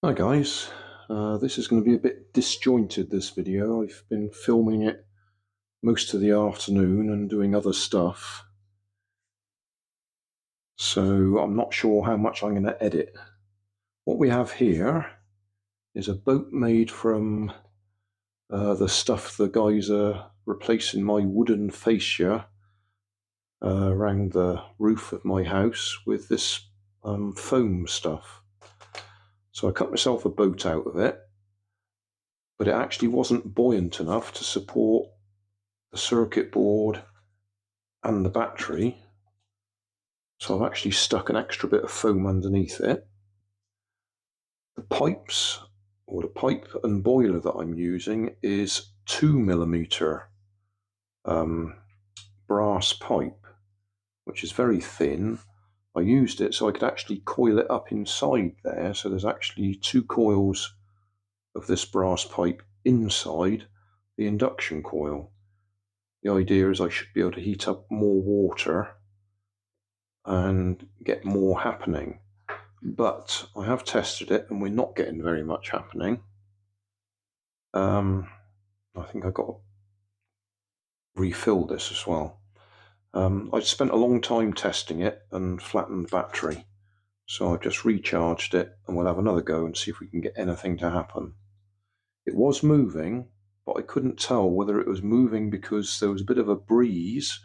Hi guys, this is going to be a bit disjointed, this video. I've been filming it most of the afternoon and doing other stuff, so I'm not sure how much I'm going to edit. What we have here is a boat made from the stuff the guys are replacing my wooden fascia around the roof of my house with this foam stuff. So I cut myself a boat out of it, but it actually wasn't buoyant enough to support the circuit board and the battery, so I've actually stuck an extra bit of foam underneath it. The pipes, or the pipe and boiler that I'm using, is 2mm brass pipe, which is very thin. I used it so I could actually coil it up inside there, so there's actually 2 coils of this brass pipe inside the induction coil. The idea is I should be able to heat up more water and get more happening, but I have tested it and we're not getting very much happening. I think I've got to refill this as well. I spent a long time testing it and flattened the battery, so I've just recharged it and we'll have another go and see if we can get anything to happen. It was moving, but I couldn't tell whether it was moving because there was a bit of a breeze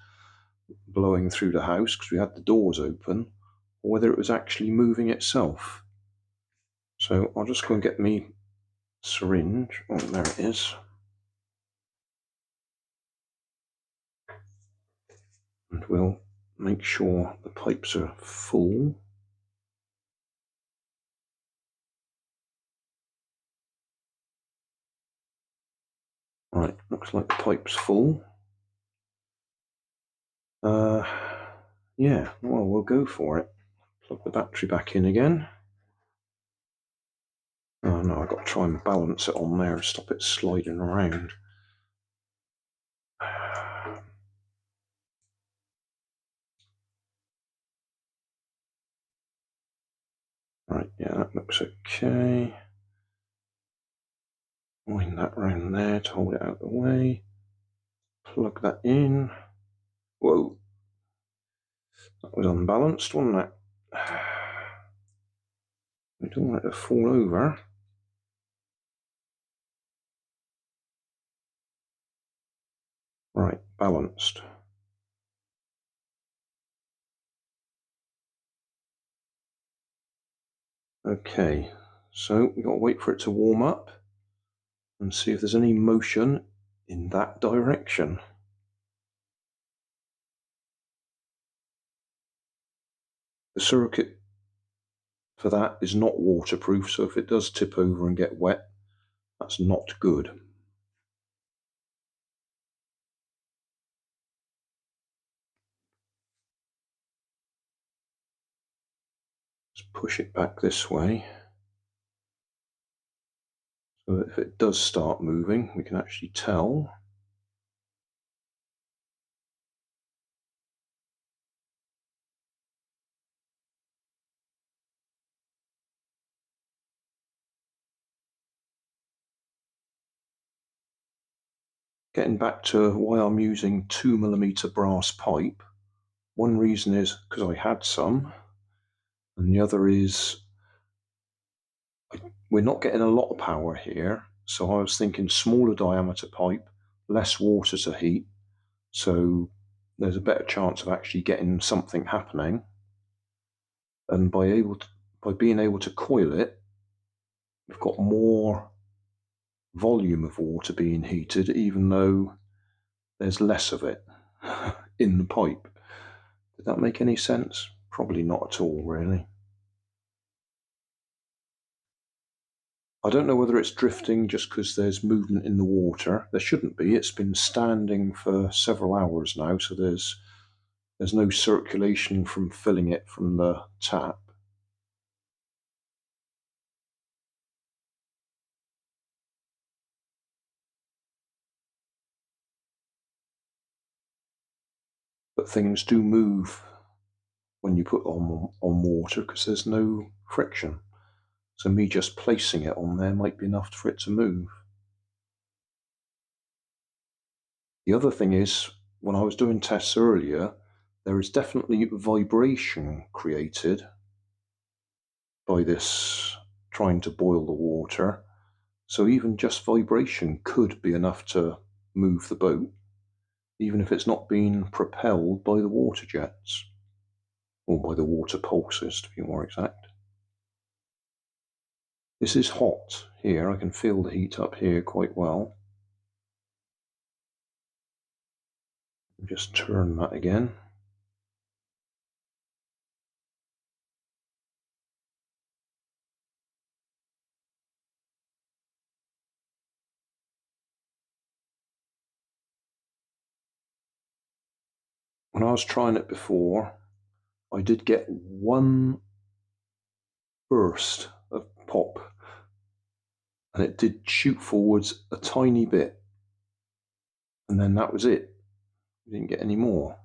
blowing through the house because we had the doors open, or whether it was actually moving itself. So I'll just go and get me syringe. Oh, there it is. And we'll make sure the pipes are full. Right, looks like the pipe's full. Yeah, well, we'll go for it. Plug the battery back in again. Oh no, I've got to try and balance it on there and stop it sliding around. Right, yeah, that looks okay. Wind that round there to hold it out of the way. Plug that in. Whoa, that was unbalanced, wasn't it? We don't want it to fall over. Right, balanced. Okay, so we've got to wait for it to warm up and see if there's any motion in that direction. The circuit for that is not waterproof, so if it does tip over and get wet, that's not good. Let's push it back this way, so that if it does start moving, we can actually tell. Getting back to why I'm using 2mm brass pipe, one reason is because I had some, and the other is we're not getting a lot of power here, so I was thinking smaller diameter pipe, less water to heat, so there's a better chance of actually getting something happening. And by being able to coil it, we've got more volume of water being heated, even though there's less of it in the pipe. Did that make any sense? Probably not at all, really. I don't know whether it's drifting just because there's movement in the water. There shouldn't be. It's been standing for several hours now, so there's no circulation from filling it from the tap. But things do move when you put on water because there's no friction. So me just placing it on there might be enough for it to move. The other thing is, when I was doing tests earlier, there is definitely vibration created by this trying to boil the water. So even just vibration could be enough to move the boat, even if it's not being propelled by the water jets, or by the water pulses to be more exact. This is hot here, I can feel the heat up here quite well. Just turn that again. When I was trying it before, I did get one burst of pop, and it did shoot forwards a tiny bit, and then that was it. I didn't get any more.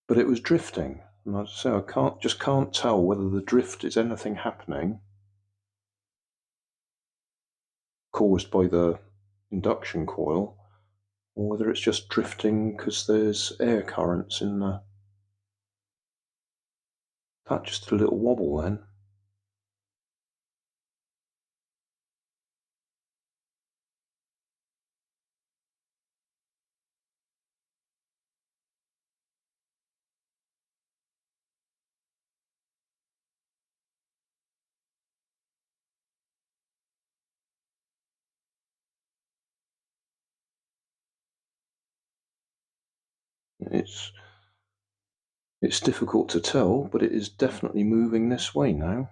But it was drifting, and I say I can't tell whether the drift is anything happening caused by the induction coil, or whether it's just drifting because there's air currents in the. That just a little wobble then. It's difficult to tell, but it is definitely moving this way now.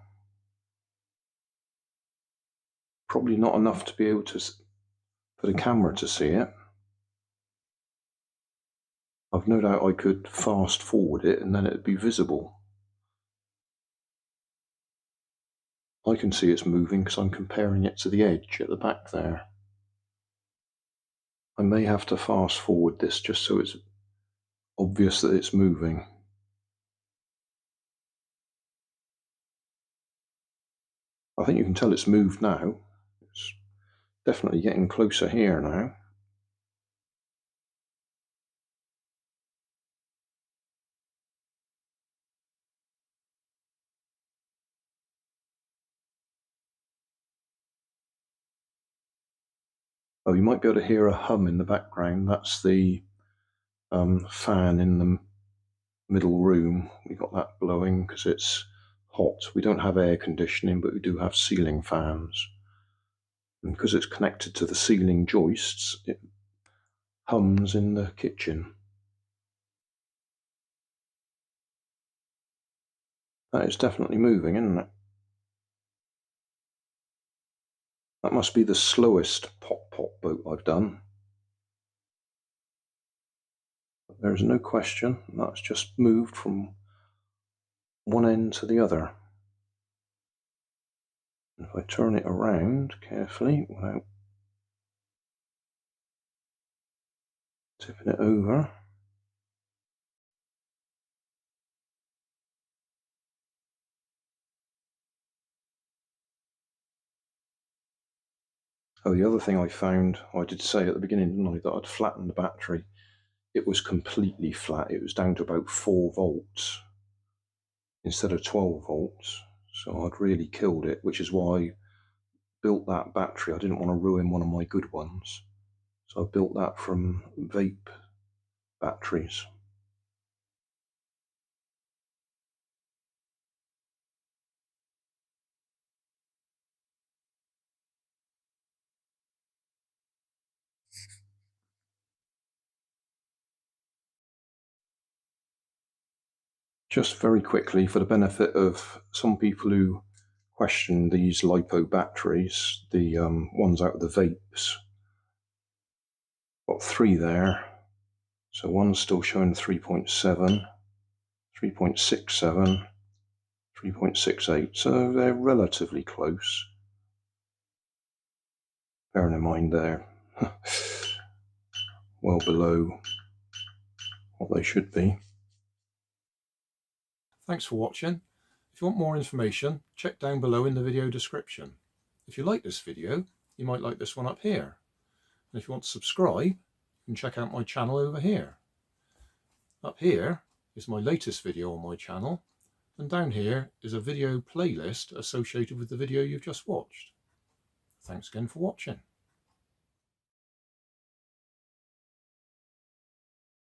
Probably not enough to be able to, for the camera to see it. I've no doubt I could fast forward it and then it'd be visible. I can see it's moving because I'm comparing it to the edge at the back there. I may have to fast forward this just so it's obvious that it's moving. I think you can tell it's moved now. It's definitely getting closer here now. Oh, you might be able to hear a hum in the background. That's the fan in the middle room. We got that blowing because it's hot. We don't have air conditioning, but we do have ceiling fans. And because it's connected to the ceiling joists, it hums in the kitchen. That is definitely moving, isn't it? That must be the slowest pop boat I've done. But there's no question, that's just moved from one end to the other. And if I turn it around carefully without tipping it over, oh, the other thing I found, I did say at the beginning, didn't I, that I'd flattened the battery. It was completely flat. It was down to about 4 volts instead of 12 volts. So I'd really killed it, which is why I built that battery. I didn't want to ruin one of my good ones. So I built that from vape batteries. Just very quickly, for the benefit of some people who question these LiPo batteries, the ones out of the vapes, got 3 there. So one's still showing 3.7, 3.67, 3.68, so they're relatively close. Bearing in mind they're well below what they should be. Thanks for watching. If you want more information, check down below in the video description. If you like this video, you might like this one up here. And if you want to subscribe, you can check out my channel over here. Up here is my latest video on my channel, and down here is a video playlist associated with the video you've just watched. Thanks again for watching.